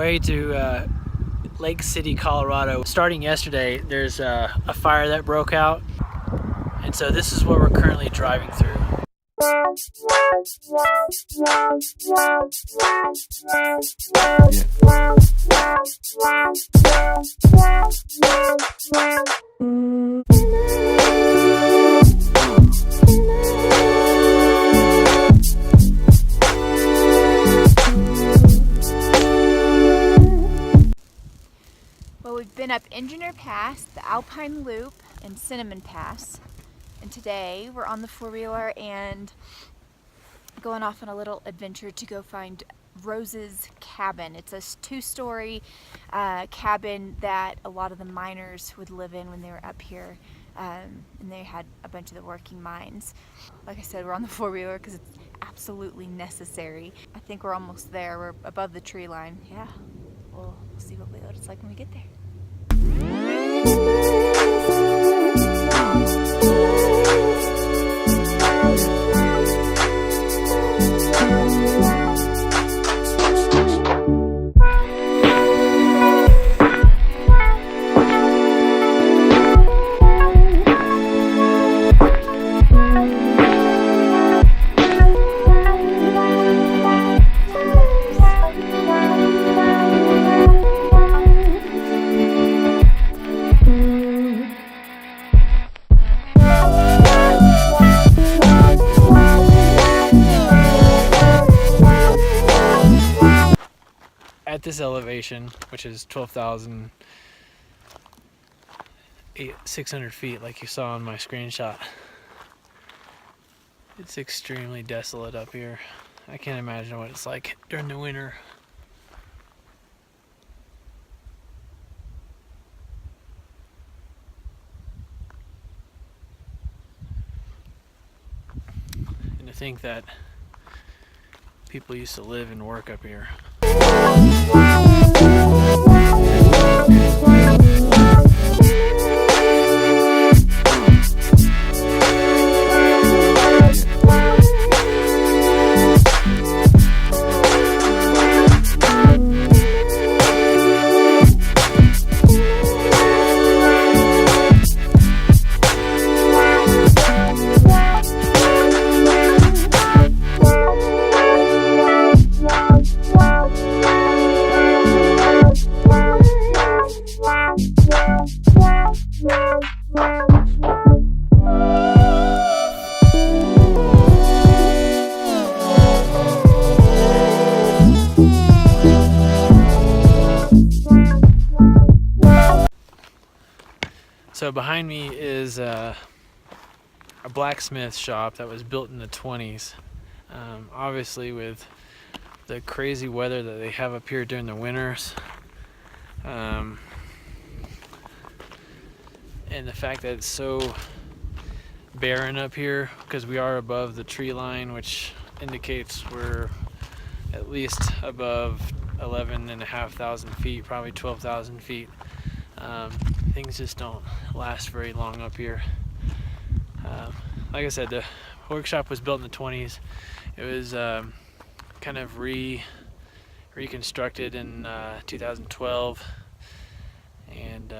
way to Lake City, Colorado. Starting yesterday, there's a fire that broke out, and so this is what we're currently driving through. Well, we've been up Engineer Pass, the Alpine Loop, and Cinnamon Pass. And today we're on the four-wheeler and going off on a little adventure to go find Rose's cabin. It's a two-story cabin that a lot of the miners would live in when they were up here. And they had a bunch of the working mines. Like I said, we're on the four-wheeler because it's absolutely necessary. I think we're almost there. We're above the tree line. Yeah, we'll see what it's like when we get there. At this elevation, which is 12,600 feet, like you saw in my screenshot, it's extremely desolate up here. I can't imagine what it's like during the winter. And to think that people used to live and work up here. So behind me is a blacksmith shop that was built in the 20s. Obviously with the crazy weather that they have up here during the winters, and the fact that it's so barren up here because we are above the tree line, which indicates we're at least above 11,500 feet, probably 12,000 feet. Things just don't last very long up here. Like I said, the workshop was built in the 20s. It was kind of reconstructed in 2012, and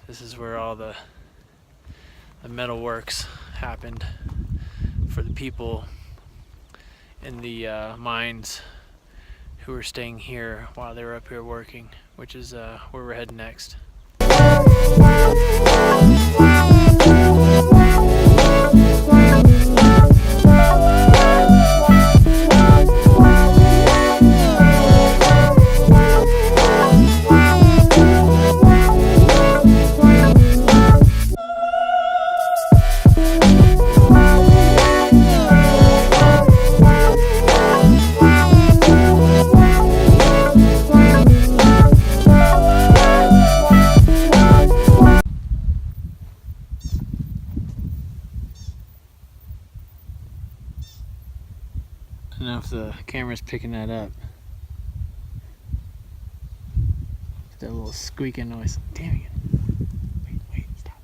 this is where all the metal works happened for the people in the mines who were staying here while they were up here working, which is where we're heading next. I don't know if the camera's picking that up. That little squeaking noise. Damn it. Wait, stop.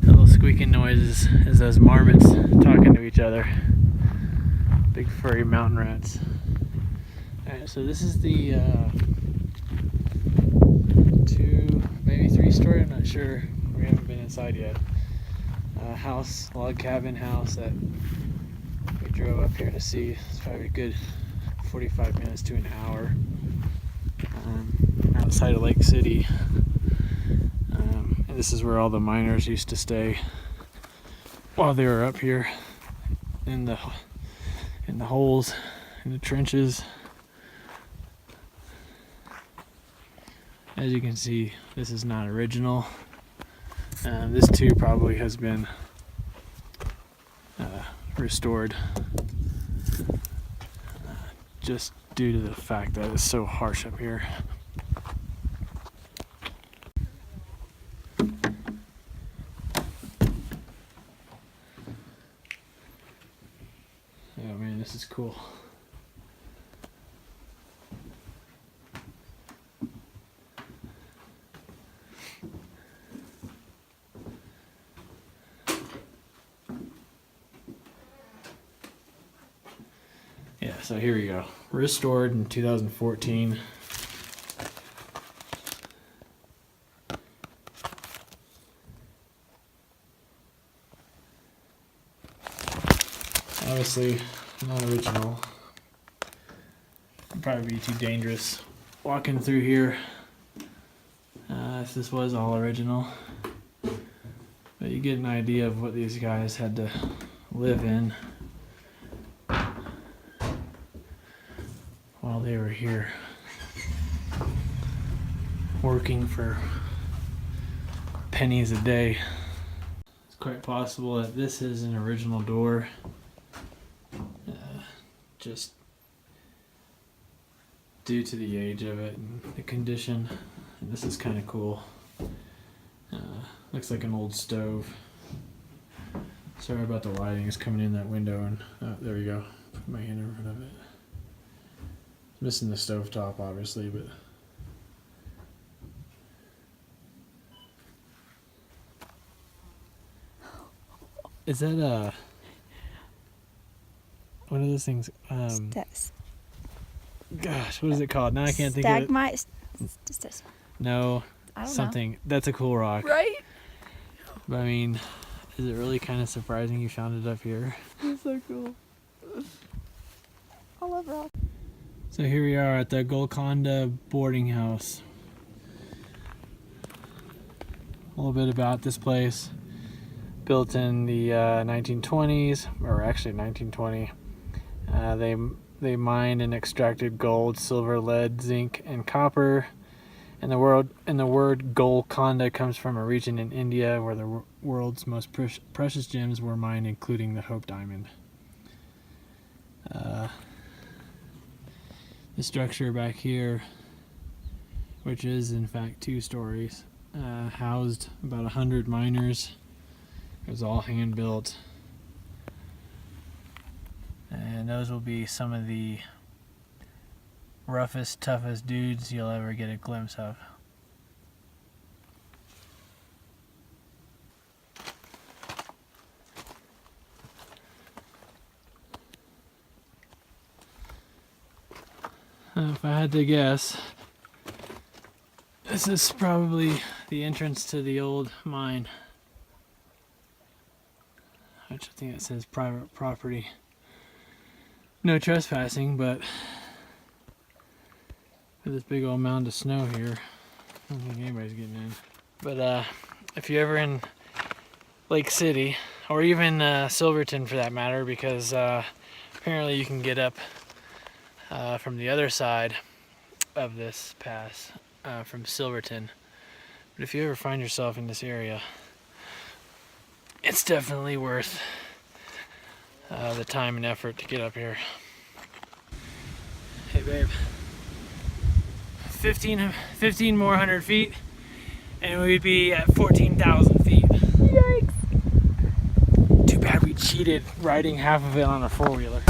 That little squeaking noise is those marmots talking to each other. Big furry mountain rats. Alright, so this is the 2, maybe 3-story, I'm not sure. We haven't been inside yet. House, log cabin house that we drove up here to see. It's probably a good 45 minutes to an hour outside of Lake City. And this is where all the miners used to stay while they were up here in the holes, in the trenches. As you can see, this is not original. This too probably has been restored just due to the fact that it's so harsh up here. Oh man, this is cool. Yeah, so here we go. Restored in 2014. Obviously not original. It'd probably be too dangerous walking through here if this was all original. But you get an idea of what these guys had to live in while they were here working for pennies a day. It's quite possible that this is an original door, just due to the age of it and the condition. And this is kind of cool. Looks like an old stove. Sorry about the lighting, it's coming in that window, and there we go. Put my hand in front of it. Missing the stovetop, obviously, but is that what are those things? Gosh, what is it called? Now I can't think of it. No, I don't something. That's a cool rock, right? But I mean, is it really kind of surprising you found it up here? It's so cool. I love rock. So here we are at the Golconda Boardinghouse. A little bit about this place. Built in the 1920s, or actually 1920. They mined and extracted gold, silver, lead, zinc, and copper. And the word Golconda comes from a region in India where the world's most precious gems were mined, including the Hope Diamond. The structure back here, which is in fact 2 stories, housed about 100 miners. It was all hand built. And those will be some of the roughest, toughest dudes you'll ever get a glimpse of. If I had to guess, this is probably the entrance to the old mine, which I think it says private property. No trespassing, but with this big old mound of snow here, I don't think anybody's getting in. But if you're ever in Lake City, or even Silverton for that matter, because apparently you can get up from the other side of this pass from Silverton. But if you ever find yourself in this area, it's definitely worth the time and effort to get up here. Hey babe, 15 more 100 feet and we'd be at 14,000 feet. Yikes. Too bad we cheated riding half of it on a 4-wheeler.